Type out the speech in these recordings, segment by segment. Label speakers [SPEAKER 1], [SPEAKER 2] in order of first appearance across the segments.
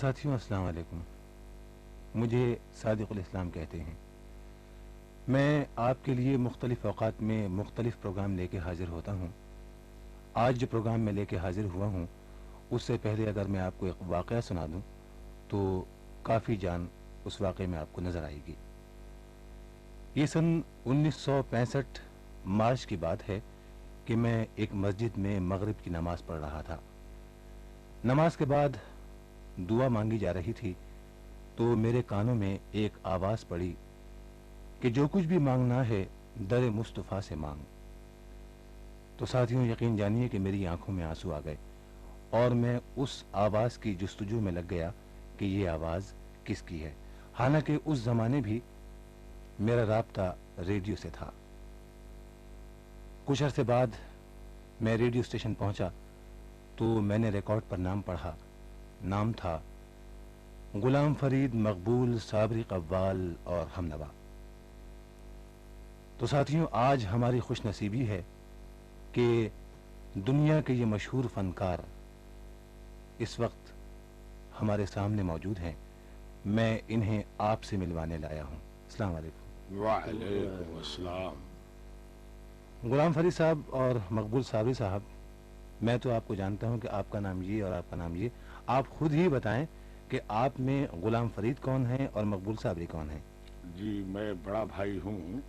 [SPEAKER 1] ساتھیوں السلام علیکم. مجھے صادق الاسلام کہتے ہیں. میں آپ کے لیے مختلف اوقات میں مختلف پروگرام لے کے حاضر ہوتا ہوں. آج جو پروگرام میں لے کے حاضر ہوا ہوں اس سے پہلے اگر میں آپ کو ایک واقعہ سنا دوں تو کافی جان اس واقعے میں آپ کو نظر آئے گی. یہ سن 1965 مارچ کی بات ہے کہ میں ایک مسجد میں مغرب کی نماز پڑھ رہا تھا. نماز کے بعد دعا مانگی جا رہی تھی تو میرے کانوں میں ایک آواز پڑی کہ جو کچھ بھی مانگنا ہے در مصطفیٰ سے مانگ. تو ساتھیوں یقین جانیے کہ میری آنکھوں میں آنسو آ گئے اور میں اس آواز کی جستجو میں لگ گیا کہ یہ آواز کس کی ہے. حالانکہ اس زمانے بھی میرا رابطہ ریڈیو سے تھا. کچھ عرصے بعد میں ریڈیو اسٹیشن پہنچا تو میں نے ریکارڈ پر نام پڑھا. نام تھا غلام فرید مقبول صابری قوال اور ہمنوا. تو ساتھیوں آج ہماری خوش نصیبی ہے کہ دنیا کے یہ مشہور فنکار اس وقت ہمارے سامنے موجود ہیں. میں انہیں آپ سے ملوانے لایا ہوں. السلام علیکم.
[SPEAKER 2] وعلیکم السلام.
[SPEAKER 1] غلام فرید صاحب اور مقبول صابری صاحب، میں تو آپ کو جانتا ہوں کہ آپ کا نام یہ اور آپ کا نام یہ. آپ خود ہی بتائیں کہ آپ میں غلام فرید کون ہیں اور مقبول صابری کون ہیں؟
[SPEAKER 2] جی میں بڑا بھائی ہوں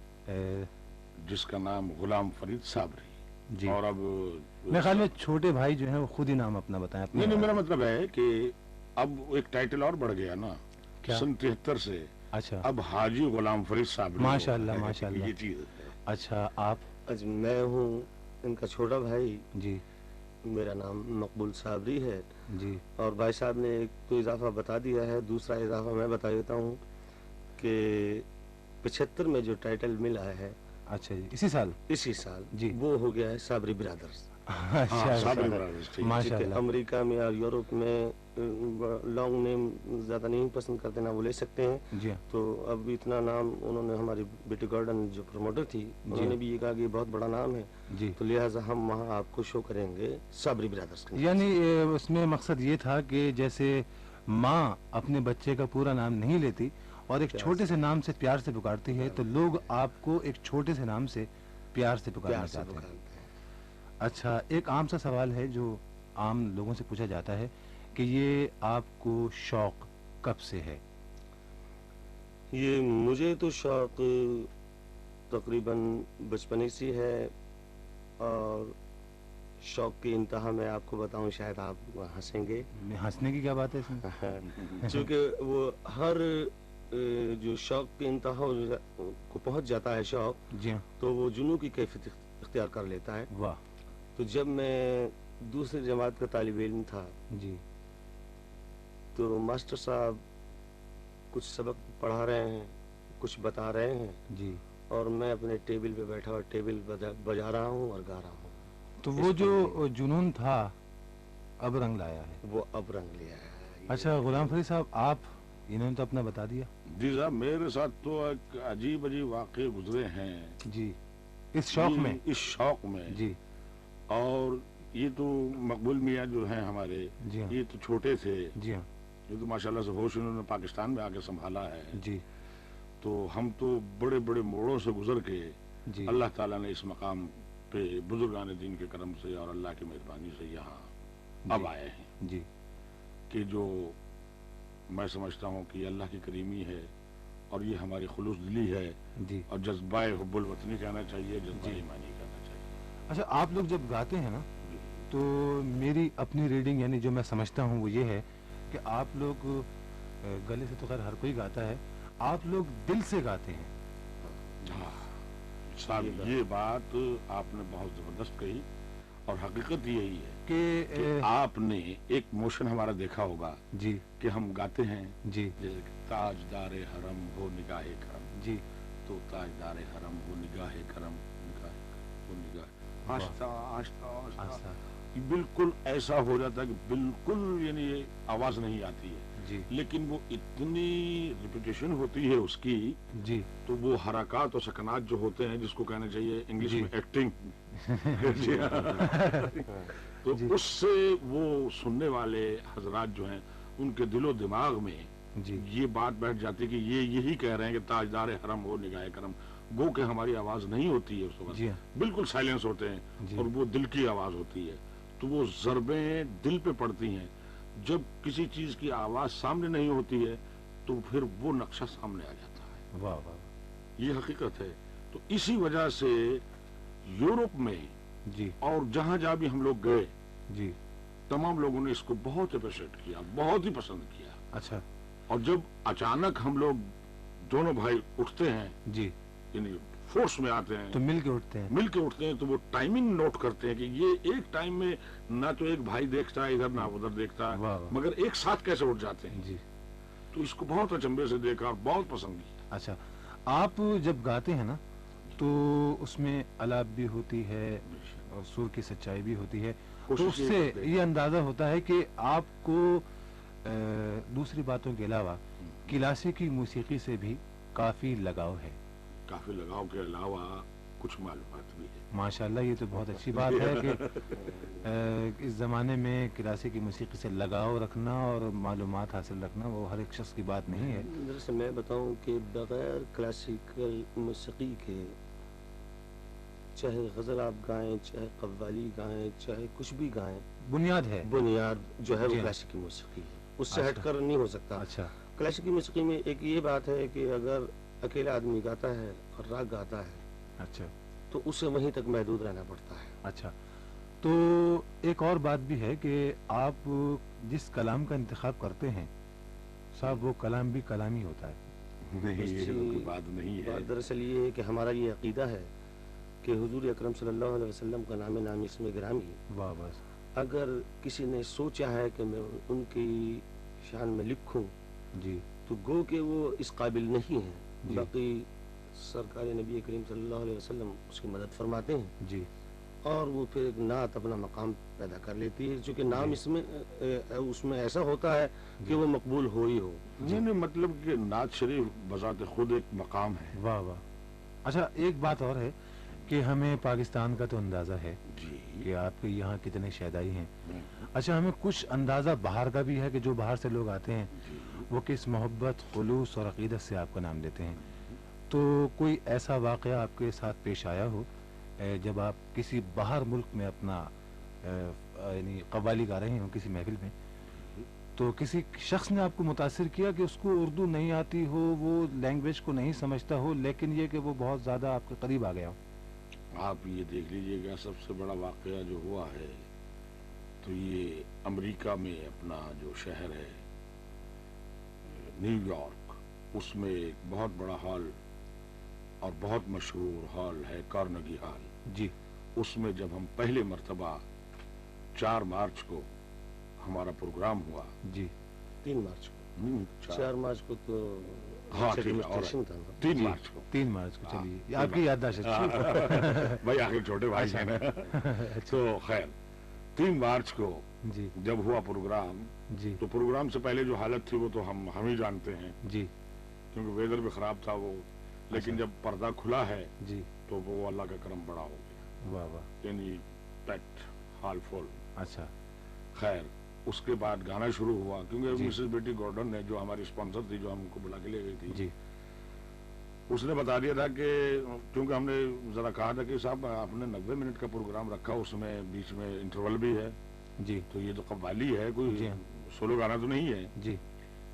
[SPEAKER 2] جس کا نام غلام فرید صابری.
[SPEAKER 1] جی.
[SPEAKER 2] اور اب
[SPEAKER 1] میرے خیال میں چھوٹے بھائی جو ہیں وہ خود ہی نام اپنا بتائیں.
[SPEAKER 2] نہیں میرا مطلب ہے کہ اب ایک ٹائٹل اور بڑھ گیا نا.
[SPEAKER 1] کیا؟
[SPEAKER 2] سن 73 سے
[SPEAKER 1] اچھا.
[SPEAKER 2] اب حاجی غلام فرید صابری.
[SPEAKER 1] ماشاء اللہ ماشاء اللہ.
[SPEAKER 2] یہ چیز ہے.
[SPEAKER 1] اچھا آپ؟
[SPEAKER 3] میں ہوں ان کا چھوٹا بھائی.
[SPEAKER 1] جی.
[SPEAKER 3] میرا نام مقبول صابری ہے.
[SPEAKER 1] جی. اور
[SPEAKER 3] بھائی صاحب نے ایک تو اضافہ بتا دیا ہے، دوسرا اضافہ میں بتا دیتا ہوں کہ 75 میں جو ٹائٹل ملا ہے،
[SPEAKER 1] اچھا جی، اسی سال
[SPEAKER 3] جی وہ ہو گیا ہے صابری برادرز.
[SPEAKER 1] ماشاء اللہ.
[SPEAKER 3] امریکہ میں اور یورپ میں لانگ نیم زیادہ نہیں پسند کرتے، نہ وہ لے سکتے ہیں.
[SPEAKER 1] جی.
[SPEAKER 3] تو اب اتنا نام انہوں نے، ہماری بیٹی گارڈن جو پروموٹر تھی انہوں نے بھی یہ کہا کہ یہ بہت بڑا نام ہے.
[SPEAKER 1] جی.
[SPEAKER 3] تو لہٰذا ہم وہاں آپ کو شو کریں گے صابری برادرز.
[SPEAKER 1] یعنی اس میں مقصد یہ تھا کہ جیسے ماں اپنے بچے کا پورا نام نہیں لیتی اور ایک چھوٹے سے نام سے پیار سے پکارتی ہے، تو لوگ آپ کو ایک چھوٹے سے نام سے پیار سے پکارنا چاہتے ہیں. اچھا، ایک عام سا سوال ہے جو عام لوگوں سے پوچھا جاتا ہے کہ یہ آپ کو شوق کب سے ہے؟
[SPEAKER 3] یہ مجھے تو شوق تقریباً بچپنے سے ہے، اور شوق کی انتہا میں آپ کو بتاؤں شاید آپ ہنسیں گے.
[SPEAKER 1] ہنسنے کی کیا بات ہے اس میں؟
[SPEAKER 3] چونکہ وہ ہر جو شوق کی انتہا کو پہنچ جاتا ہے شوق،
[SPEAKER 1] جی
[SPEAKER 3] تو وہ جنون کی کیفیت اختیار کر لیتا ہے.
[SPEAKER 1] واہ.
[SPEAKER 3] تو جب میں دوسری جماعت کا طالب علم تھا
[SPEAKER 1] جی،
[SPEAKER 3] تو ماسٹر صاحب کچھ سبق پڑھا رہے ہیں، کچھ بتا رہے ہیں
[SPEAKER 1] جی،
[SPEAKER 3] اور میں اپنے ٹیبل پہ بیٹھا اور ٹیبل بجا رہا ہوں اور گا رہا ہوں.
[SPEAKER 1] تو وہ جو جنون تھا اب رنگ لایا ہے.
[SPEAKER 3] وہ اب رنگ لیا ہے.
[SPEAKER 1] اچھا غلام فرید صاحب، آپ انہوں نے تو اپنا بتا دیا.
[SPEAKER 2] جی صاحب، میرے ساتھ تو ایک عجیب واقعے گزرے ہیں.
[SPEAKER 1] جی. اس شوق میں؟
[SPEAKER 2] اس شوق میں.
[SPEAKER 1] جی.
[SPEAKER 2] اور یہ تو مقبول میاں جو ہیں ہمارے،
[SPEAKER 1] جی
[SPEAKER 2] یہ تو چھوٹے تھے.
[SPEAKER 1] جی ہاں.
[SPEAKER 2] یہ تو ماشاءاللہ سے ہوش انہوں نے پاکستان میں آ کے سنبھالا ہے.
[SPEAKER 1] جی.
[SPEAKER 2] تو ہم تو بڑے بڑے موڑوں سے گزر کے
[SPEAKER 1] جی
[SPEAKER 2] اللہ تعالیٰ نے اس مقام پہ بزرگان دین کے کرم سے اور اللہ کی مہربانی سے یہاں اب آئے ہیں.
[SPEAKER 1] جی. کہ
[SPEAKER 2] جو میں سمجھتا ہوں کہ اللہ کی کریمی ہے اور یہ ہماری خلوص دلی ہے.
[SPEAKER 1] جی.
[SPEAKER 2] اور جذبہ حب الوطنی کہنا چاہیے، جذبہ ایمانی کہنا چاہیے.
[SPEAKER 1] اچھا، آپ لوگ جب گاتے ہیں نا تو میری اپنی ریڈنگ یعنی جو میں سمجھتا ہوں وہ یہ ہے کہ آپ لوگ گلے سے تو خیر ہر کوئی گاتا ہے، آپ لوگ دل سے گاتے ہیں.
[SPEAKER 2] صاحب یہ بات آپ نے بہت زبردست کہی اور حقیقت یہی ہے
[SPEAKER 1] کہ
[SPEAKER 2] آپ نے ایک موشن ہمارا دیکھا ہوگا.
[SPEAKER 1] جی.
[SPEAKER 2] کہ ہم گاتے ہیں
[SPEAKER 1] جی،
[SPEAKER 2] جیسے کہ تاجدار حرم ہو نگاہ کرم.
[SPEAKER 1] جی.
[SPEAKER 2] تو تاجدار حرم ہو نگاہ کرم، نگاہ کرم ہو نگاہ، آہستہ آہستہ آہستہ بالکل ایسا ہو جاتا ہے کہ بالکل یعنی آواز نہیں آتی ہے.
[SPEAKER 1] جی.
[SPEAKER 2] لیکن وہ اتنی ریپیٹیشن ہوتی ہے اس کی.
[SPEAKER 1] جی.
[SPEAKER 2] تو وہ حرکات اور سکنات جو ہوتے ہیں جس کو کہنا چاہیے انگلش میں ایکٹنگ، تو اس سے وہ سننے والے حضرات جو ہیں ان کے دل و دماغ میں
[SPEAKER 1] جی
[SPEAKER 2] یہ بات بیٹھ جاتی کہ یہ یہی کہہ رہے ہیں کہ تاجدار حرم ہو نگاہ کرم، گو کہ ہماری آواز نہیں ہوتی ہے اس وقت،
[SPEAKER 1] جی ہاں
[SPEAKER 2] بالکل سائلنس ہوتے ہیں
[SPEAKER 1] جی
[SPEAKER 2] اور وہ دل کی آواز ہوتی ہے، تو وہ ضربیں دل پہ پڑتی ہیں۔ جب کسی چیز کی آواز سامنے نہیں ہوتی ہے تو پھر وہ نقشہ سامنے آ جاتا ہے،
[SPEAKER 1] واہ واہ
[SPEAKER 2] یہ حقیقت ہے۔ تو اسی وجہ سے یورپ میں
[SPEAKER 1] جی
[SPEAKER 2] اور جہاں جہاں بھی ہم لوگ گئے
[SPEAKER 1] جی
[SPEAKER 2] تمام لوگوں نے اس کو بہت اپریشیٹ کیا، بہت ہی پسند کیا،
[SPEAKER 1] اچھا
[SPEAKER 2] اور جب اچانک ہم لوگ دونوں بھائی اٹھتے ہیں
[SPEAKER 1] جی
[SPEAKER 2] یعنی فورس میں آتے
[SPEAKER 1] تو
[SPEAKER 2] ہیں،
[SPEAKER 1] مل کے اٹھتے ہیں
[SPEAKER 2] مل کے اٹھتے ہیں، تو وہ ٹائمنگ نوٹ کرتے ہیں کہ یہ ایک ٹائم میں نہ تو ایک بھائی دیکھتا ہے ادھر نہ ادھر دیکھتا
[SPEAKER 1] واہ
[SPEAKER 2] ہے،
[SPEAKER 1] واہ
[SPEAKER 2] مگر ایک ساتھ کیسے اٹھ جاتے ہیں۔
[SPEAKER 1] جی
[SPEAKER 2] تو اس کو بہت اچنبے سے دیکھا اور بہت پسند کیا۔
[SPEAKER 1] اچھا آپ جب گاتے ہیں نا تو اس میں الاپ بھی ہوتی ہے اور سر کی سچائی بھی ہوتی ہے، تو
[SPEAKER 2] کوشش
[SPEAKER 1] اس
[SPEAKER 2] یہ
[SPEAKER 1] سے
[SPEAKER 2] کرتے ہیں۔
[SPEAKER 1] یہ اندازہ ہوتا ہے کہ آپ کو دوسری باتوں کے علاوہ کلاسیکی موسیقی سے بھی کافی لگاؤ ہے۔
[SPEAKER 2] کافی لگاؤ کے علاوہ کچھ معلومات بھی ہے۔
[SPEAKER 1] ماشاءاللہ یہ تو بہت اچھی بات ہے کہ اس زمانے میں کلاسیکی موسیقی سے لگاؤ رکھنا اور معلومات حاصل رکھنا وہ ہر ایک شخص کی بات نہیں ہے۔
[SPEAKER 3] دراصل میں بتاؤں کہ بغیر کلاسیکل موسیقی کے چاہے غزل آپ گائیں، چاہے قوالی گائیں، چاہے کچھ بھی گائیں،
[SPEAKER 1] بنیاد ہے۔
[SPEAKER 3] بنیاد جو ہے وہ
[SPEAKER 1] جی ہاں۔
[SPEAKER 3] کلاسیکی موسیقی ہے، اس سے ہٹ
[SPEAKER 1] اچھا
[SPEAKER 3] کر نہیں ہو سکتا۔
[SPEAKER 1] اچھا
[SPEAKER 3] کلاسیکی موسیقی میں ایک یہ بات ہے کہ اگر اکیلا آدمی گاتا ہے اور راگ گاتا ہے
[SPEAKER 1] اچھا
[SPEAKER 3] تو اسے وہیں تک محدود رہنا پڑتا ہے۔
[SPEAKER 1] اچھا تو ایک اور بات بھی ہے کہ آپ جس کلام کا انتخاب کرتے ہیں صاحب وہ کلام بھی کلام ہی ہوتا ہے۔
[SPEAKER 2] نہیں،
[SPEAKER 3] اس
[SPEAKER 2] یہ
[SPEAKER 3] سے
[SPEAKER 2] کوئی بات نہیں ہے۔
[SPEAKER 3] بات دراصل یہ ہے کہ ہمارا یہ عقیدہ ہے کہ حضور اکرم صلی اللہ علیہ وسلم کا نام نامی اسم گرامی،
[SPEAKER 1] واہ بس
[SPEAKER 3] اگر کسی نے سوچا ہے کہ میں ان کی شان میں لکھوں
[SPEAKER 1] جی
[SPEAKER 3] تو گو کہ وہ اس قابل نہیں ہیں،
[SPEAKER 1] جی
[SPEAKER 3] باقی سرکار نبی کریم صلی اللہ علیہ وسلم اس کی مدد فرماتے ہیں
[SPEAKER 1] جی
[SPEAKER 3] اور وہ پھر ایک نعت اپنا مقام پیدا کر لیتی ہے، چونکہ نام
[SPEAKER 1] جی
[SPEAKER 3] اس میں ایسا ہوتا ہے کہ وہ مقبول ہو ہی ہو۔
[SPEAKER 2] نہیں، مطلب کہ نعت شریف بذات خود ایک مقام ہے۔
[SPEAKER 1] واہ واہ اچھا ایک بات اور ہے کہ ہمیں پاکستان کا تو اندازہ ہے
[SPEAKER 2] جی
[SPEAKER 1] کہ آپ کے یہاں کتنے شیدائی ہیں، اچھا ہمیں کچھ اندازہ باہر کا بھی ہے کہ جو باہر سے لوگ آتے ہیں وہ کس محبت، خلوص اور عقیدت سے آپ کا نام لیتے ہیں، تو کوئی ایسا واقعہ آپ کے ساتھ پیش آیا ہو جب آپ کسی باہر ملک میں اپنا یعنی قوالی گا رہے ہوں کسی محفل میں، تو کسی شخص نے آپ کو متاثر کیا کہ اس کو اردو نہیں آتی ہو، وہ لینگویج کو نہیں سمجھتا ہو، لیکن یہ کہ وہ بہت زیادہ آپ کے قریب آ گیا ہو؟
[SPEAKER 2] آپ یہ دیکھ لیجئے گا سب سے بڑا واقعہ جو ہوا ہے تو یہ امریکہ میں اپنا جو شہر ہے نیو یارک، اس میں ایک بہت بڑا ہال اور بہت مشہور ہال ہے کارنگی ہال۔
[SPEAKER 1] جی
[SPEAKER 2] اس میں جب ہم پہلے مرتبہ 4 مارچ کو ہمارا پروگرام ہوا،
[SPEAKER 1] جی
[SPEAKER 3] 3 مارچ کو،
[SPEAKER 2] نہیں،
[SPEAKER 3] 4 مارچ کو تو
[SPEAKER 2] ہاں ٹھیک ہے، اور
[SPEAKER 3] ڈیمونسٹریشن تھا نا۔
[SPEAKER 2] 3
[SPEAKER 1] جی
[SPEAKER 2] مارچ کو
[SPEAKER 1] 3 مارچ کو،
[SPEAKER 2] ہاں،
[SPEAKER 1] چلیے یہ
[SPEAKER 2] 3
[SPEAKER 1] آپ کی یادداشت اچھی ہے۔
[SPEAKER 2] بھائی آخر چھوٹے بھائی ہیں نا۔ تو خیر 3 مارچ کو
[SPEAKER 1] جی
[SPEAKER 2] جب ہوا پروگرام،
[SPEAKER 1] جی
[SPEAKER 2] تو پروگرام سے پہلے جو حالت تھی وہ تو ہم ہی جانتے ہیں،
[SPEAKER 1] جی
[SPEAKER 2] کیونکہ ویدر بھی خراب تھا وہ، لیکن
[SPEAKER 1] اچھا۔
[SPEAKER 2] جب پردہ کھلا ہے
[SPEAKER 1] جی
[SPEAKER 2] تو وہ اللہ کا کرم بڑا ہو گیا،
[SPEAKER 1] واہ واہ
[SPEAKER 2] یعنی پیکٹ ہال فل۔
[SPEAKER 1] اچھا
[SPEAKER 2] خیر اس کے بعد گانا شروع ہوا، کیونکہ
[SPEAKER 1] جی
[SPEAKER 2] مسز بیٹی گورڈن نے جو ہماری اسپانسر تھی جو ہم کو بلا کے لے گئی تھی،
[SPEAKER 1] جی
[SPEAKER 2] اس نے بتا دیا تھا کہ کیونکہ ہم نے ذرا کہا تھا کہ صاحب آپ نے 90 منٹ کا پروگرام رکھا، اس میں بیچ میں انٹرول بھی ہے،
[SPEAKER 1] جی
[SPEAKER 2] تو یہ تو قوالی ہے، کوئی
[SPEAKER 1] جی ہاں
[SPEAKER 2] سولو گانا تو نہیں ہے۔
[SPEAKER 1] جی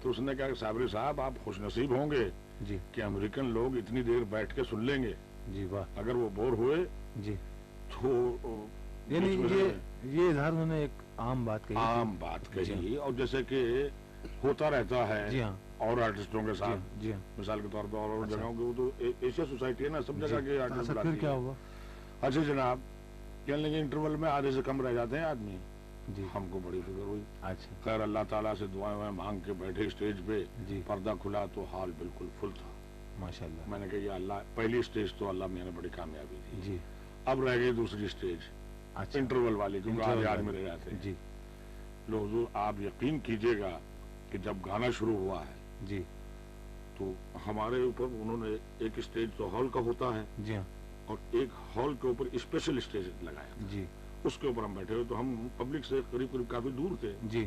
[SPEAKER 2] تو اس نے کہا کہ صابری صاحب آپ خوش نصیب ہوں گے
[SPEAKER 1] جی
[SPEAKER 2] کہ امریکن لوگ اتنی دیر بیٹھ کے سن لیں گے،
[SPEAKER 1] جی واہ
[SPEAKER 2] اگر وہ بور ہوئے
[SPEAKER 1] جی
[SPEAKER 2] تو
[SPEAKER 1] یعنی
[SPEAKER 2] بیچ میں
[SPEAKER 1] یہ اظہار انہوں نے ایک عام بات کہی تھی۔
[SPEAKER 2] عام بات
[SPEAKER 1] جی
[SPEAKER 2] کہی، اور جیسے کہ ہوتا رہتا ہے
[SPEAKER 1] جی ہاں
[SPEAKER 2] اور آرٹسٹوں کے
[SPEAKER 1] جی
[SPEAKER 2] ساتھ،
[SPEAKER 1] ہاں جی ہاں
[SPEAKER 2] مثال کے طور پر اور
[SPEAKER 1] اچھا۔
[SPEAKER 2] جگہوں کے، وہ تو ایشیا سوسائٹی ہے نا، سب جگہ کے آرٹسٹ
[SPEAKER 1] اچھا
[SPEAKER 2] بلاتی
[SPEAKER 1] پھر کیا
[SPEAKER 2] ہے۔
[SPEAKER 1] ہوا؟
[SPEAKER 2] اچھا جناب، کہنے لگے انٹرول میں آدھے سے کم رہ جاتے ہیں آدمی،
[SPEAKER 1] جی
[SPEAKER 2] ہم کو بڑی فکر ہوئی۔
[SPEAKER 1] اچھا
[SPEAKER 2] خیر اللہ تعالیٰ سے دعائیں وائیں مانگ کے بیٹھے اسٹیج پہ،
[SPEAKER 1] جی
[SPEAKER 2] پردہ کھلا تو ہال بالکل فل تھا۔
[SPEAKER 1] ماشاء اللہ
[SPEAKER 2] میں نے کہا یا اللہ، پہلی اسٹیج تو اللہ میں نے بڑی کامیابی دی،
[SPEAKER 1] جی
[SPEAKER 2] اب رہ گئی دوسری اسٹیج
[SPEAKER 1] اچھا
[SPEAKER 2] انٹرول والی، کیونکہ
[SPEAKER 1] انٹرول
[SPEAKER 2] آدھے آدمی
[SPEAKER 1] والی۔
[SPEAKER 2] رہ جاتے ہیں۔
[SPEAKER 1] جی
[SPEAKER 2] لو حضور آپ یقین کیجئے گا کہ جب گانا شروع ہوا ہے
[SPEAKER 1] جی
[SPEAKER 2] تو ہمارے اوپر انہوں نے ایک اسٹیج تو ہال کا ہوتا ہے
[SPEAKER 1] جی ہاں
[SPEAKER 2] اور ایک ہال کے اوپر اسپیشل اسٹیج لگایا،
[SPEAKER 1] جی
[SPEAKER 2] اس کے اوپر ہم بیٹھے ہوئے، تو ہم پبلک سے قریب قریب کافی دور تھے،
[SPEAKER 1] جی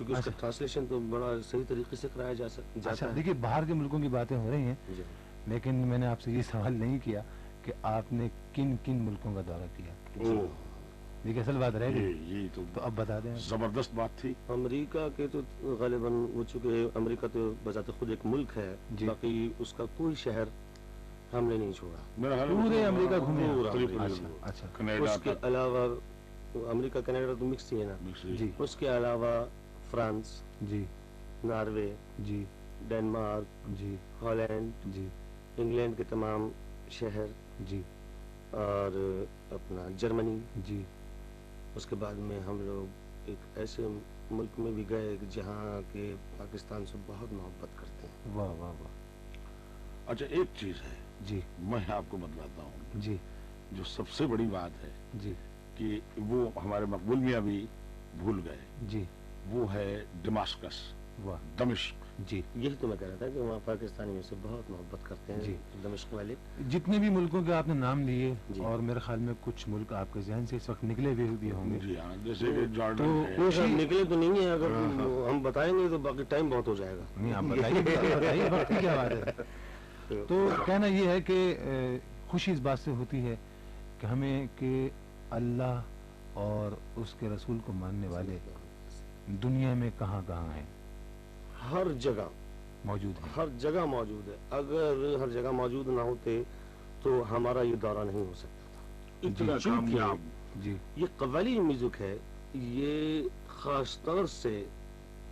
[SPEAKER 3] چونکہ اس کا ٹرانسلیشن تو بڑا صحیح طریقے سے کرایا جاتا
[SPEAKER 1] اچھا
[SPEAKER 3] ہے.
[SPEAKER 1] دیکھیے باہر کے ملکوں کی باتیں ہو رہی ہیں
[SPEAKER 3] جی.
[SPEAKER 1] لیکن میں نے آپ سے یہ سوال نہیں کیا کہ آپ نے کن کن ملکوں کا دورہ کیا.
[SPEAKER 2] اوہ،
[SPEAKER 1] دیکھیے اصل بات رہ گئی
[SPEAKER 2] یہ تو
[SPEAKER 1] تو اب بتا دیں.
[SPEAKER 2] زبردست بات تھی.
[SPEAKER 3] امریکہ کے تو غالباً وہ چونکہ امریکہ تو بذات خود ایک ملک ہے،
[SPEAKER 1] جی.
[SPEAKER 3] باقی اس کا کوئی شہر ہم نے نہیں چھوڑا.
[SPEAKER 2] میرا خیال ہے
[SPEAKER 1] پورے امریکہ گھومے آپ؟
[SPEAKER 3] پورا
[SPEAKER 2] تقریباً
[SPEAKER 3] امریکہ.
[SPEAKER 1] اچھا
[SPEAKER 2] کینیڈا
[SPEAKER 3] اس کے
[SPEAKER 2] تک.
[SPEAKER 3] علاوہ امریکہ کینیڈا تو مکس ہی ہے نا.
[SPEAKER 1] جی
[SPEAKER 3] اس کے علاوہ فرانس،
[SPEAKER 1] جی
[SPEAKER 3] ناروے،
[SPEAKER 1] جی
[SPEAKER 3] ڈنمارک،
[SPEAKER 1] جی
[SPEAKER 3] ہالینڈ،
[SPEAKER 1] جی
[SPEAKER 3] انگلینڈ کے تمام شہر،
[SPEAKER 1] جی
[SPEAKER 3] اور اپنا جرمنی.
[SPEAKER 1] جی
[SPEAKER 3] اس کے بعد میں ہم لوگ ایک ایسے ملک میں بھی گئے کہ جہاں کے پاکستان سے بہت محبت کرتے ہیں.
[SPEAKER 1] واہ واہ واہ.
[SPEAKER 2] اچھا ایک چیز ہے
[SPEAKER 1] جی
[SPEAKER 2] میں آپ کو بتلاتا ہوں
[SPEAKER 1] جی
[SPEAKER 2] جو سب سے بڑی بات ہے
[SPEAKER 1] جی
[SPEAKER 2] کہ وہ ہمارے مقبول میاں بھی بھول گئے،
[SPEAKER 1] جی
[SPEAKER 2] وہ ہے ڈماسکس،
[SPEAKER 1] واہ.
[SPEAKER 2] دمشق.
[SPEAKER 1] جی
[SPEAKER 3] یہی تو میں کہہ رہا تھا کہ وہاں پاکستانی میں سے بہت محبت کرتے ہیں
[SPEAKER 1] جی.
[SPEAKER 3] دمشق والے.
[SPEAKER 1] جتنے بھی ملکوں کے آپ نے نام لیے
[SPEAKER 3] جی.
[SPEAKER 1] اور میرے خیال میں کچھ ملک آپ کے ذہن سے اس وقت نکلے ہوئے بھی ہوں گے.
[SPEAKER 2] جی ہاں، جیسے کہ
[SPEAKER 1] تو
[SPEAKER 2] جارڈن ہے.
[SPEAKER 3] وہ سب نکلے تو نہیں ہیں، اگر ہم بتائیں گے تو باقی ٹائم بہت ہو جائے گا.
[SPEAKER 1] نہیں آپ بتائیے بتائیے وقت کی کیا بات ہے. تو کہنا یہ ہے کہ خوشی اس بات سے ہوتی ہے کہ ہمیں کہ اللہ اور اس کے رسول کو ماننے والے دنیا میں کہاں کہاں ہیں،
[SPEAKER 3] ہر جگہ
[SPEAKER 1] موجود ہیں.
[SPEAKER 3] ہر جگہ موجود ہے. اگر ہر جگہ موجود نہ ہوتے تو ہمارا یہ دورہ نہیں ہو سکتا تھا.
[SPEAKER 2] اتنا
[SPEAKER 3] چونکہ
[SPEAKER 2] کامیاب.
[SPEAKER 1] جی
[SPEAKER 3] یہ قوالی میوزک ہے، یہ خاص طور سے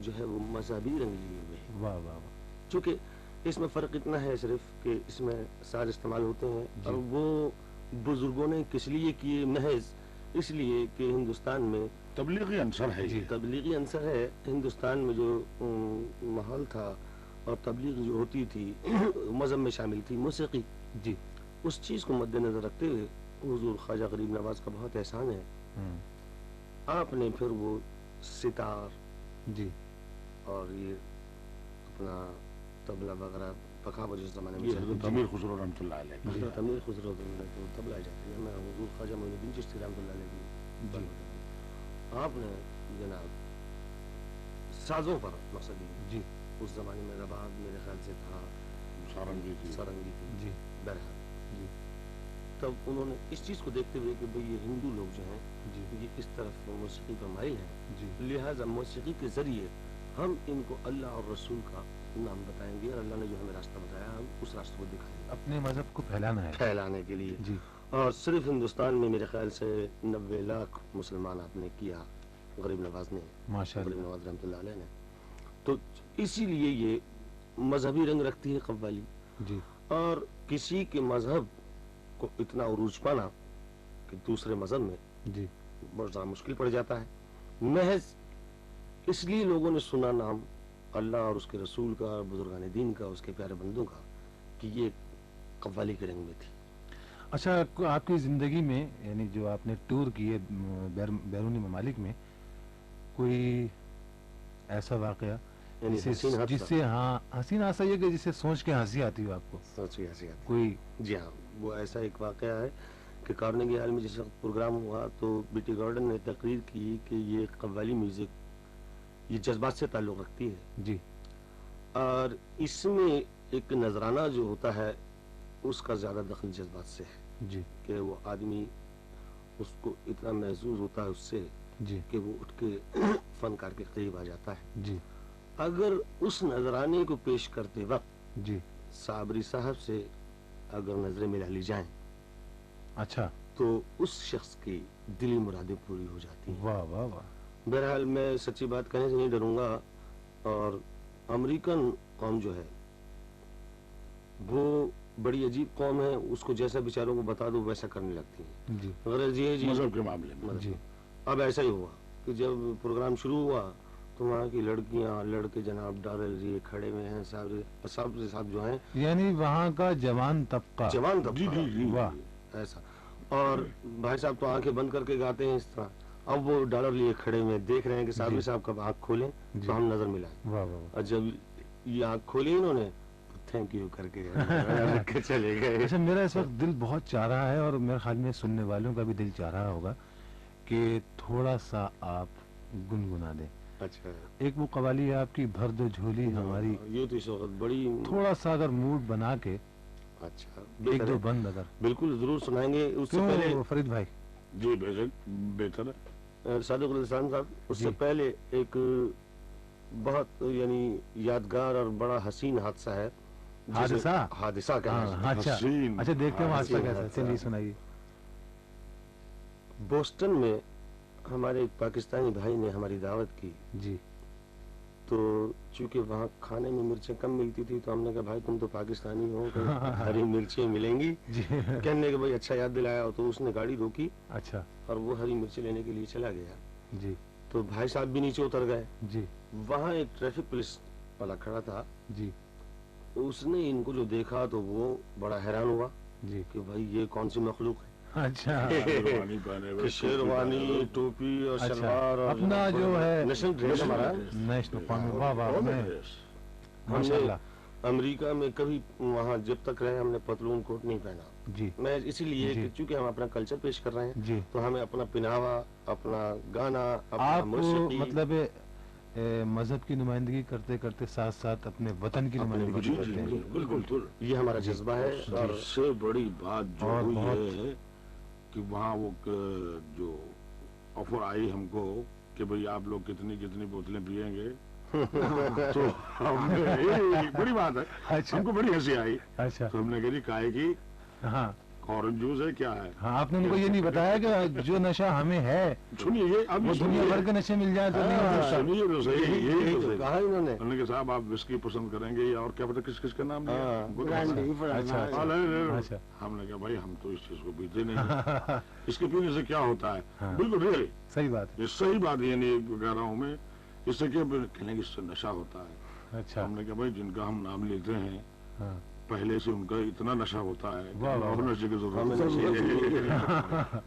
[SPEAKER 3] جو ہے وہ مذہبی رنگ لیے ہوئے ہے.
[SPEAKER 1] واہ واہ واہ.
[SPEAKER 3] چونکہ اس میں فرق اتنا ہے صرف کہ اس میں ساز استعمال ہوتے ہیں
[SPEAKER 1] جی.
[SPEAKER 3] اور وہ بزرگوں نے کس لیے کیے، محض اس لیے کہ ہندوستان میں
[SPEAKER 2] تبلیغی عنصر ہے
[SPEAKER 1] جی.
[SPEAKER 2] یہ.
[SPEAKER 3] تبلیغی عنصر ہے. ہندوستان میں جو ماحول تھا اور تبلیغ جو ہوتی تھی مذہب میں شامل تھی موسیقی،
[SPEAKER 1] جی
[SPEAKER 3] اس چیز کو مد نظر رکھتے ہوئے حضور خواجہ غریب نواز کا بہت احسان ہے. آپ نے پھر وہ ستار
[SPEAKER 1] جی
[SPEAKER 3] اور یہ اپنا طبلہ وغیرہ پکھاوت جس زمانے میں
[SPEAKER 2] یہ حضرت امیر خسرو رحمۃ اللہ علیہ.
[SPEAKER 3] حضرت امیر خسرو نے تو طبلہ جاتی ہے. میں حضور خواجہ معین الدین چشتی رحمۃ اللہ علیہ
[SPEAKER 1] جی.
[SPEAKER 3] کی آپ نے جناب سازوں پر مقصد
[SPEAKER 1] جی
[SPEAKER 3] اس زمانے میں رباب میرے خیال سے تھا،
[SPEAKER 2] سارنگی تھی.
[SPEAKER 3] سارنگی تھی.
[SPEAKER 1] جی
[SPEAKER 3] بہرحال
[SPEAKER 1] جی
[SPEAKER 3] تب انہوں نے اس چیز کو دیکھتے ہوئے کہ بھئی یہ ہندو لوگ جو ہیں
[SPEAKER 1] جی
[SPEAKER 3] یہ اس طرف موسیقی پر مائل ہیں،
[SPEAKER 1] جی
[SPEAKER 3] لہٰذا موسیقی کے ذریعے ہم ان کو اللہ اور رسول کا نام بتائیں گے، اور اللہ نے جو ہمیں راستہ بتایا ہم اس راستے کو دکھائیں گے
[SPEAKER 1] اپنے مذہب کو پھیلانا ہے.
[SPEAKER 3] پھیلانے کے لیے.
[SPEAKER 1] جی
[SPEAKER 3] اور صرف ہندوستان میں میرے خیال سے 90 لاکھ مسلمان آپ نے کیا غریب نواز نے،
[SPEAKER 1] ماشاء
[SPEAKER 3] غریب
[SPEAKER 1] اللہ.
[SPEAKER 3] نواز رحمۃ اللہ علیہ نے. تو اسی لیے یہ مذہبی رنگ رکھتی ہے قوالی.
[SPEAKER 1] جی
[SPEAKER 3] اور کسی کے مذہب کو اتنا عروج پانا کہ دوسرے مذہب میں
[SPEAKER 1] جی
[SPEAKER 3] بہت زیادہ مشکل پڑ جاتا ہے. محض اس لیے لوگوں نے سنا نام اللہ اور اس کے رسول کا، بزرگان دین کا، اس کے پیارے بندوں کا، کہ یہ قوالی کے رنگ میں تھی.
[SPEAKER 1] اچھا آپ کی زندگی میں یعنی جو آپ نے ٹور کیے بیرونی ممالک میں کوئی ایسا واقعہ
[SPEAKER 3] یعنی حسین حادثہ.
[SPEAKER 1] جس سے ہاں حسین حادثہ یہ کہ جس سے سوچ کے ہنسی آتی ہو آپ کو
[SPEAKER 3] سوچ ایسی آتی.
[SPEAKER 1] کوئی؟
[SPEAKER 3] جی ہاں، وہ ایسا ایک واقعہ ہے کہ کارنیگی ہال میں جس وقت پروگرام ہوا تو بی ٹی گارڈن نے تقریر کی کہ یہ قوالی میوزک یہ جذبات سے تعلق رکھتی ہے،
[SPEAKER 1] جی
[SPEAKER 3] اور اس میں ایک نذرانہ جو ہوتا ہے اس کا زیادہ دخل جذبات سے ہے،
[SPEAKER 1] جی
[SPEAKER 3] کہ وہ آدمی اس کو اتنا محظوظ ہوتا ہے اس سے
[SPEAKER 1] جی
[SPEAKER 3] کہ وہ اٹھ کے فنکار کے قریب آ جاتا ہے.
[SPEAKER 1] جی
[SPEAKER 3] اگر اس نذرانے کو پیش کرتے وقت
[SPEAKER 1] جی
[SPEAKER 3] صابری صاحب سے اگر نظریں ملا لی جائیں
[SPEAKER 1] اچھا
[SPEAKER 3] تو اس شخص کی دلی مرادیں پوری ہو جاتی ہیں.
[SPEAKER 1] واہ واہ واہ.
[SPEAKER 3] بہرحال میں سچی بات کہنے سے نہیں ڈروں گا، اور امریکن قوم جو ہے وہ بڑی عجیب قوم ہے، اس کو جیسا بیچاروں کو بتا دو ویسا کرنے لگتی ہیں.
[SPEAKER 1] جی
[SPEAKER 3] غرض یہ ہے جی
[SPEAKER 2] مذہب کے معاملے میں.
[SPEAKER 3] مذہب.
[SPEAKER 1] جی
[SPEAKER 3] اب ایسا ہی ہوا کہ جب پروگرام شروع ہوا تو وہاں کی لڑکیاں لڑکے جناب ڈارل جی کھڑے ہوئے ہیں، صاحب جو ہیں
[SPEAKER 1] یعنی وہاں کا جوان طبقہ.
[SPEAKER 3] جوان
[SPEAKER 2] جی
[SPEAKER 3] طبقہ
[SPEAKER 2] جی جی.
[SPEAKER 1] واہ.
[SPEAKER 3] ایسا. اور بھائی صاحب تو آنکھیں بند کر کے گاتے ہیں اس طرح. اب وہ ڈالر لیے کھڑے ہوئے دیکھ رہے ہیں کہ صابری
[SPEAKER 1] جی.
[SPEAKER 3] صاحب کب آنکھ کھولیں
[SPEAKER 1] جی.
[SPEAKER 3] تو ہم نظر ملائیں.
[SPEAKER 1] واہ واہ واہ.
[SPEAKER 3] اور جب یہ آنکھ کھولی انہوں نے تو تھینک یو کر کے رکھ کے چلے گئے.
[SPEAKER 1] اچھا میرا اس وقت دل بہت چاہ رہا ہے اور میرے خیال میں سننے والوں کا بھی دل چاہ رہا ہوگا کہ تھوڑا سا آپ گنگنا دیں.
[SPEAKER 3] اچھا
[SPEAKER 1] ایک وہ قوالی ہے آپ کی بھر دو جھولی ہماری،
[SPEAKER 3] یہ تو اس وقت بڑی
[SPEAKER 1] تھوڑا سا اگر موڈ بنا کے
[SPEAKER 3] اچھا
[SPEAKER 1] ایک دو بند اگر،
[SPEAKER 3] بالکل ضرور سنائیں گے. اس سے
[SPEAKER 1] کیوں
[SPEAKER 3] پہلے
[SPEAKER 1] فرید بھائی؟
[SPEAKER 2] جی بہتر ہے.
[SPEAKER 3] صادق الاسلام صاحب، اس سے
[SPEAKER 1] جی.
[SPEAKER 3] پہلے ایک بہت یعنی یادگار اور بڑا حسین حادثہ ہے.
[SPEAKER 1] حادثہ؟
[SPEAKER 3] حادثہ
[SPEAKER 1] ہاں
[SPEAKER 3] کہنا چاہیے.
[SPEAKER 1] اچھا
[SPEAKER 2] حسین.
[SPEAKER 1] اچھا، دیکھتے ہیں حادثہ
[SPEAKER 3] حسین
[SPEAKER 1] کیسا ہے.
[SPEAKER 3] حادثہ.
[SPEAKER 1] چلیے سنائیے.
[SPEAKER 3] بوسٹن میں ہمارے ایک پاکستانی بھائی نے ہماری دعوت کی،
[SPEAKER 1] جی
[SPEAKER 3] تو چونکہ وہاں کھانے میں مرچیں کم ملتی تھی تو ہم نے کہا بھائی تم تو پاکستانی ہو تو ہری مرچیں ملیں گی.
[SPEAKER 1] جی
[SPEAKER 3] کہنے کہ بھائی اچھا یاد دلایا. تو اس نے گاڑی روکی
[SPEAKER 1] اچھا
[SPEAKER 3] اور وہ ہری مرچیں لینے کے لیے چلا گیا.
[SPEAKER 1] جی
[SPEAKER 3] تو بھائی صاحب بھی نیچے اتر گئے.
[SPEAKER 1] جی
[SPEAKER 3] وہاں ایک ٹریفک پولیس والا کھڑا تھا.
[SPEAKER 1] جی
[SPEAKER 3] اس نے ان کو جو دیکھا تو وہ بڑا حیران ہوا
[SPEAKER 1] جی.
[SPEAKER 3] کہ بھائی یہ کون سی مخلوق ہے.
[SPEAKER 1] اچھا
[SPEAKER 2] شیروانی پہنے ہوئے،
[SPEAKER 3] کہ شیروانی، ٹوپی اور
[SPEAKER 1] اچھا.
[SPEAKER 3] شلوار اور
[SPEAKER 1] اپنا جو ہے
[SPEAKER 3] نیشنل ڈریس ہمارا.
[SPEAKER 1] نیشنل قومی. واہ واہ. میں
[SPEAKER 3] ہم
[SPEAKER 1] ماشاء
[SPEAKER 3] نے
[SPEAKER 1] اللہ.
[SPEAKER 3] امریکہ میں کبھی وہاں جب تک رہے ہم نے پتلون کوٹ نہیں پہنا.
[SPEAKER 1] جی
[SPEAKER 3] میں اسی لیے
[SPEAKER 1] جی.
[SPEAKER 3] کہ چونکہ ہم اپنا کلچر پیش کر رہے ہیں
[SPEAKER 1] جی.
[SPEAKER 3] تو ہمیں اپنا پہناوا، اپنا گانا، اپنا
[SPEAKER 1] آپ
[SPEAKER 3] موسیقی،
[SPEAKER 1] مطلب مذہب کی نمائندگی کرتے کرتے ساتھ ساتھ اپنے وطن کی نمائندگی
[SPEAKER 2] جی
[SPEAKER 1] بھی
[SPEAKER 2] جی
[SPEAKER 1] کرتے ہیں.
[SPEAKER 2] بالکل.
[SPEAKER 3] یہ ہمارا جذبہ ہے. اور
[SPEAKER 2] سب سے بڑی بات جو
[SPEAKER 1] اور
[SPEAKER 2] ہوئی
[SPEAKER 1] بہت-
[SPEAKER 2] ہے کہ وہاں وہ جو آفر آئی ہم کو کہ بھئی آپ لوگ کتنی کتنی بوتلیں پیئیں گے، تو ہم نے یہ بڑی بات ہے،
[SPEAKER 1] اچھا
[SPEAKER 2] ہم کو بڑی ہنسی آئی.
[SPEAKER 1] اچھا.
[SPEAKER 2] تو ہم نے کہا جی کائے کی
[SPEAKER 1] ہاں
[SPEAKER 2] اورنج جوس ہے کیا ہے.
[SPEAKER 1] ہاں. آپ نے ان کو یہ نہیں بتایا کہ جو نشہ ہمیں ہے
[SPEAKER 2] سنیے یہ اب
[SPEAKER 1] وہ دنیا بھر کے نشے مل جائیں تو نہیں ہو سکتا.
[SPEAKER 2] سنیے تو صحیح،
[SPEAKER 3] یہی
[SPEAKER 2] یہی تو
[SPEAKER 3] تو
[SPEAKER 2] صحیح.
[SPEAKER 3] کہا انہوں نے.
[SPEAKER 2] انہوں نے کہا صاحب آپ وسکی پسند کریں گے یا اور کیا پتہ کس کس کا نام لیا.
[SPEAKER 3] ہاں.
[SPEAKER 2] ہم کو تو
[SPEAKER 4] برانڈی،
[SPEAKER 2] پتا ہے.
[SPEAKER 1] اچھا
[SPEAKER 2] ہاں، نہیں، نہیں، نہیں.
[SPEAKER 1] اچھا.
[SPEAKER 2] ہم نے کہا بھائی ہم تو اس چیز کو پیتے نہیں ہیں. اس کے پینے سے کیا ہوتا ہے.
[SPEAKER 1] ہاں.
[SPEAKER 2] بالکل ریئلی
[SPEAKER 1] صحیح بات ہے.
[SPEAKER 2] یہ صحیح بات ہے. نہیں کہہ رہا ہوں میں اس سے کیا کہنے کہ اس سے نشہ ہوتا ہے.
[SPEAKER 1] اچھا.
[SPEAKER 2] ہم نے کہا بھائی جن کا ہم نام لیتے ہیں
[SPEAKER 1] ہاں.
[SPEAKER 2] پہلے سے ان کا اتنا نشہ ہوتا ہے کہ
[SPEAKER 1] واہ واہ
[SPEAKER 2] اور
[SPEAKER 1] واہ.
[SPEAKER 2] نشے کی
[SPEAKER 3] ہمیں
[SPEAKER 2] ضرورت
[SPEAKER 3] نشے کی
[SPEAKER 2] ہے.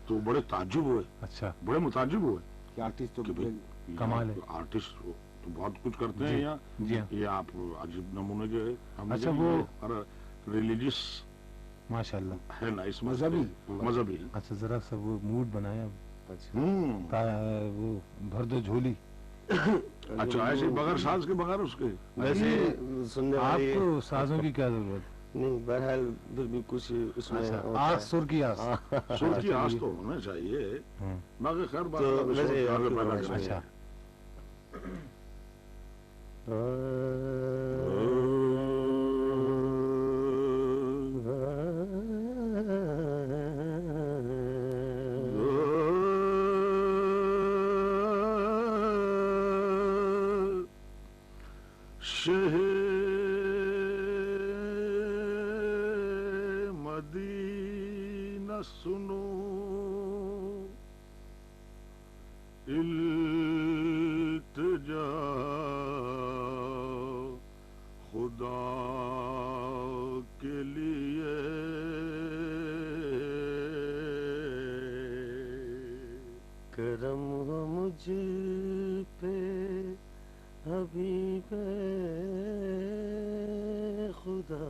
[SPEAKER 2] تو بڑے تعجب ہوئے،
[SPEAKER 1] اچھا.
[SPEAKER 2] بڑے متعجب ہوئے
[SPEAKER 4] کہ آرٹسٹ تو
[SPEAKER 2] کہ بھئی
[SPEAKER 1] کمال ہے.
[SPEAKER 2] آرٹسٹ تو بہت کچھ کرتے ہیں
[SPEAKER 1] جی.
[SPEAKER 2] یہاں.
[SPEAKER 1] جی ہاں.
[SPEAKER 2] یہ آپ عجیب نمونے کے ہم نے
[SPEAKER 1] اچھا،
[SPEAKER 2] کہا
[SPEAKER 1] وہ
[SPEAKER 2] یہ ریلیجیس
[SPEAKER 1] ماشاء اللہ.
[SPEAKER 2] ہے نا اس
[SPEAKER 4] مذہبی.
[SPEAKER 2] مذہبی.
[SPEAKER 1] اچھا ذرا سا وہ موڈ بنایا
[SPEAKER 3] اچھا.
[SPEAKER 1] وہ بھر دو جھولی.
[SPEAKER 2] اچھا ایسے بغیر ساز کے بغیر اس کے
[SPEAKER 3] ویسے سننے
[SPEAKER 1] آپ
[SPEAKER 3] والے
[SPEAKER 1] کو سازوں کی کیا ضرورت؟
[SPEAKER 3] نہیں، بہرحال پھر بھی کچھ اس میں
[SPEAKER 1] اچھا.
[SPEAKER 3] ہوتا ہے.
[SPEAKER 1] آس سر کی آس.
[SPEAKER 2] سر کی آس تو ہونا چاہیے.
[SPEAKER 1] ہاں.
[SPEAKER 2] باقی خیر بات
[SPEAKER 3] تو
[SPEAKER 2] اللہ
[SPEAKER 3] ویسے
[SPEAKER 2] سوچ
[SPEAKER 3] آپ
[SPEAKER 2] آگے
[SPEAKER 3] کی
[SPEAKER 2] پیدا
[SPEAKER 3] فرمائش
[SPEAKER 2] کرے.
[SPEAKER 1] اچھا.
[SPEAKER 2] مدینہ سنو التجا خدا کے لیے
[SPEAKER 3] کرم ہو مجھ پہ حبیب خدا،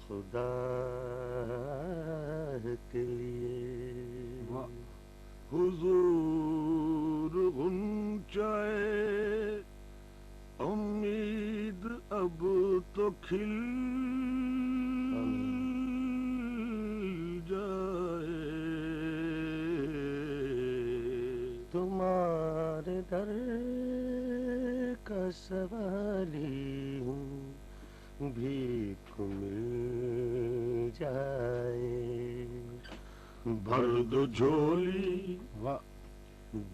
[SPEAKER 3] خدا کے لیے.
[SPEAKER 2] حضور غنچائے امید اب تو کھل جائے.
[SPEAKER 3] تمہارے در کا سوالی ہوں، بھیک مل جائے.
[SPEAKER 2] بھر دو جھولی،
[SPEAKER 1] واہ.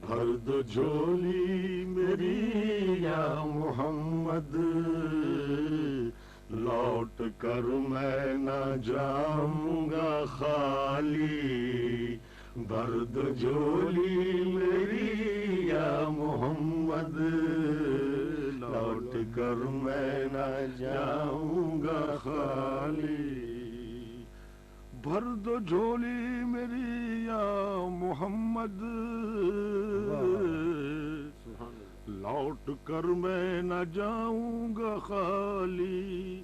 [SPEAKER 2] بھر دو جھولی میری یا محمد، لوٹ کر میں نہ جاؤں گا خالی. بھر دو جھولی میری یا محمد، لوٹ کر میں نہ جاؤں گا خالی. بھر دو جھولی میری یا محمد، لوٹ کر میں نہ جاؤں گا خالی.